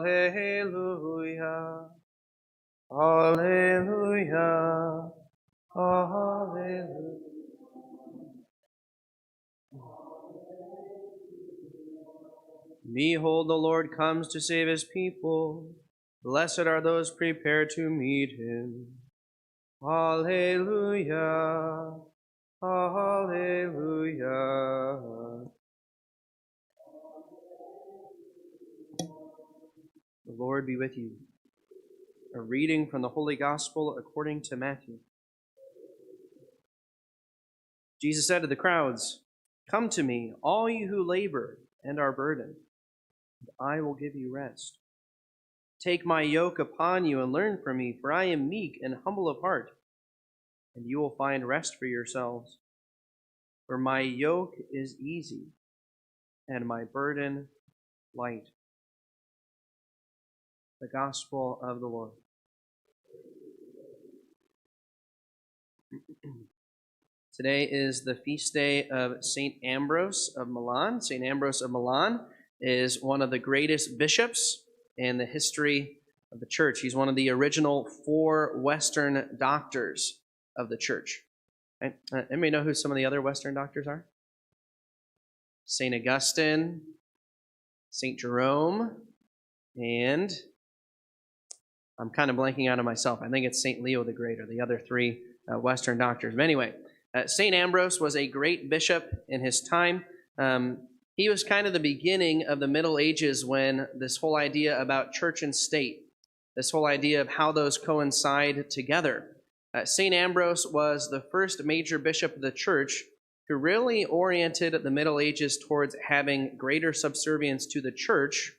Alleluia. Alleluia. Alleluia. Behold, the Lord comes to save his people. Blessed are those prepared to meet him. Alleluia. Alleluia. The Lord be with you. A reading from the Holy Gospel according to Matthew. Jesus said to the crowds, "Come to me, all you who labor and are burdened, and I will give you rest. Take my yoke upon you and learn from me, for I am meek and humble of heart, and you will find rest for yourselves. For my yoke is easy and my burden light." The Gospel of the Lord. Today is the feast day of St. Ambrose of Milan. St. Ambrose of Milan is one of the greatest bishops in the history of the church. He's one of the original 4 Western doctors of the church. Right? Anybody know who some of the other Western doctors are? St. Augustine, St. Jerome, and I'm kind of blanking out of myself. I think it's St. Leo the Great, or the other 3 Western doctors. But anyway, St. Ambrose was a great bishop in his time. He was kind of the beginning of the Middle Ages, when this whole idea about church and state, this whole idea of how those coincide together. St. Ambrose was the first major bishop of the church who really oriented the Middle Ages towards having greater subservience to the church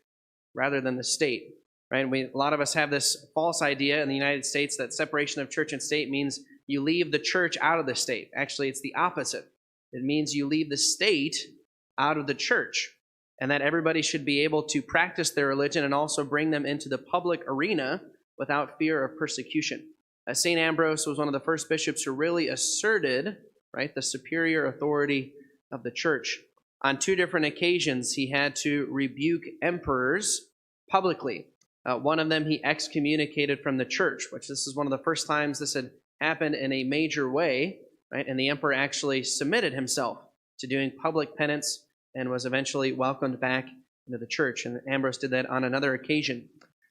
rather than the state. Right? A lot of us have this false idea in the United States that separation of church and state means you leave the church out of the state. Actually, it's the opposite. It means you leave the state out of the church, and that everybody should be able to practice their religion and also bring them into the public arena without fear of persecution. St. Ambrose was one of the first bishops who really asserted, right, the superior authority of the church. On 2 different occasions, he had to rebuke emperors publicly. One of them he excommunicated from the church, which this is one of the first times this had happened in a major way, right? And the emperor actually submitted himself to doing public penance and was eventually welcomed back into the church. And Ambrose did that on another occasion.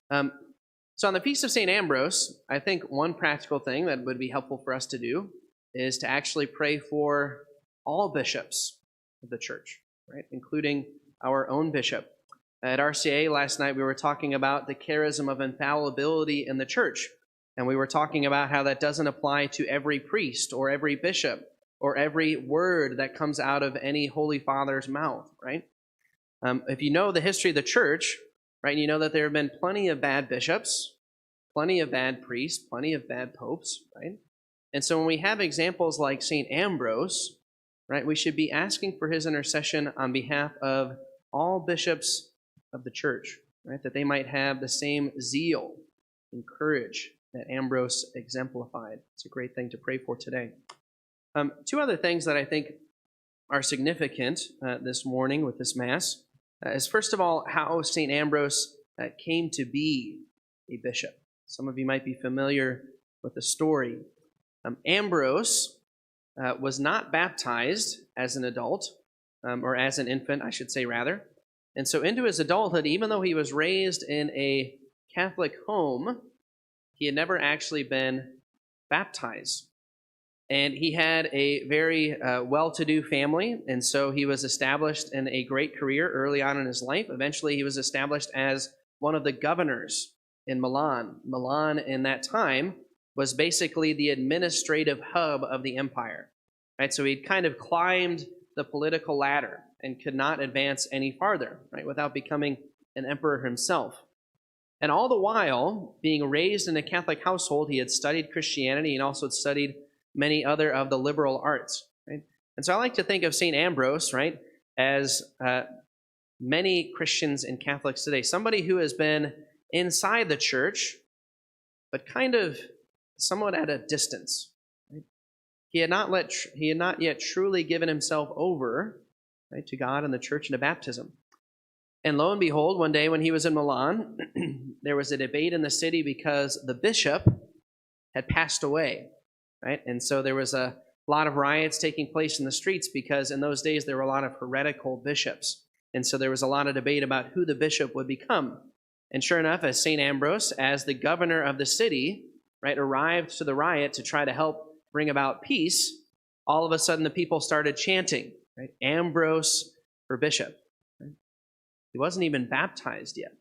So on the Feast of St. Ambrose, I think one practical thing that would be helpful for us to do is to actually pray for all bishops of the church, right? Including our own bishop. At RCA last night, we were talking about the charism of infallibility in the church. And we were talking about how that doesn't apply to every priest or every bishop or every word that comes out of any Holy Father's mouth, right? If you know the history of the church, right, you know that there have been plenty of bad bishops, plenty of bad priests, plenty of bad popes, right? And so when we have examples like St. Ambrose, right, we should be asking for his intercession on behalf of all bishops of the church, right, that they might have the same zeal and courage that Ambrose exemplified. It's a great thing to pray for today. 2 other things that I think are significant this morning with this Mass is, first of all, how St. Ambrose came to be a bishop. Some of you might be familiar with the story. Ambrose was not baptized as an adult, or as an infant, I should say, rather. And so into his adulthood, even though he was raised in a Catholic home, he had never actually been baptized. And he had a very well-to-do family, and so he was established in a great career early on in his life. Eventually, he was established as one of the governors in Milan. Milan, in that time, was basically the administrative hub of the empire. Right? So he'd kind of climbed the political ladder and could not advance any farther, right, without becoming an emperor himself. And all the while, being raised in a Catholic household, he had studied Christianity and also studied many other of the liberal arts. Right? And so I like to think of St. Ambrose, right, as many Christians and Catholics today, somebody who has been inside the church, but kind of somewhat at a distance. Right? He had not yet truly given himself over, right, to God and the church and to baptism. And lo and behold, one day when he was in Milan, there was a debate in the city because the bishop had passed away, right? And so there was a lot of riots taking place in the streets because in those days there were a lot of heretical bishops. And so there was a lot of debate about who the bishop would become. And sure enough, as St. Ambrose, as the governor of the city, right, arrived to the riot to try to help bring about peace, all of a sudden the people started chanting, right, Ambrose for bishop. Right? He wasn't even baptized yet.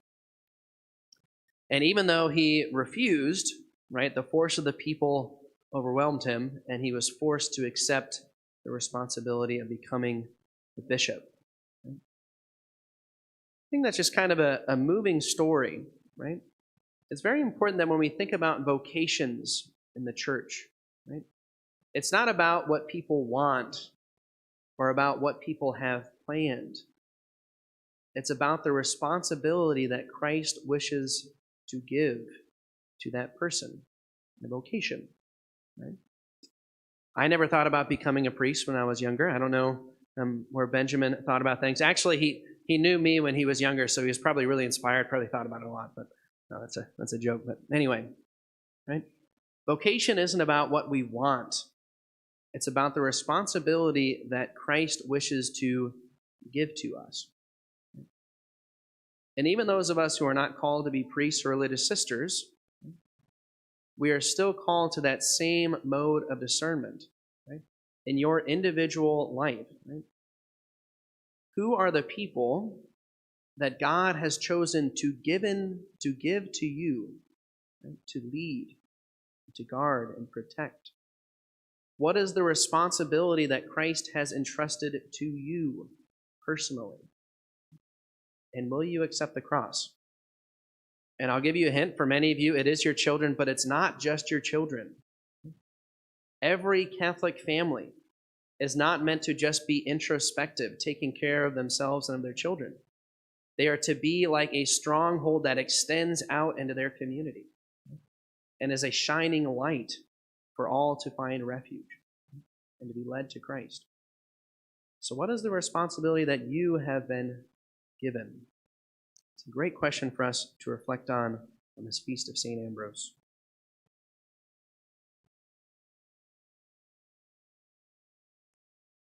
And even though he refused, right, the force of the people overwhelmed him, and he was forced to accept the responsibility of becoming the bishop. Right? I think that's just kind of a moving story, right? It's very important that when we think about vocations in the church, right, it's not about what people want or about what people have planned. It's about the responsibility that Christ wishes to give to that person, the vocation. Right? I never thought about becoming a priest when I was younger. I don't know where Benjamin thought about things. Actually, he knew me when he was younger, so he was probably really inspired, probably thought about it a lot, but no, that's a joke. But anyway, right? Vocation isn't about what we want. It's about the responsibility that Christ wishes to give to us. And even those of us who are not called to be priests or religious sisters, we are still called to that same mode of discernment, right? In your individual life, right? Who are the people that God has chosen to give to you, right? To lead, to guard, and protect? What is the responsibility that Christ has entrusted to you personally? And will you accept the cross? And I'll give you a hint. For many of you, it is your children, but it's not just your children. Every Catholic family is not meant to just be introspective, taking care of themselves and of their children. They are to be like a stronghold that extends out into their community and is a shining light for all to find refuge and to be led to Christ. So what is the responsibility that you have been given? It's a great question for us to reflect on this feast of St. Ambrose.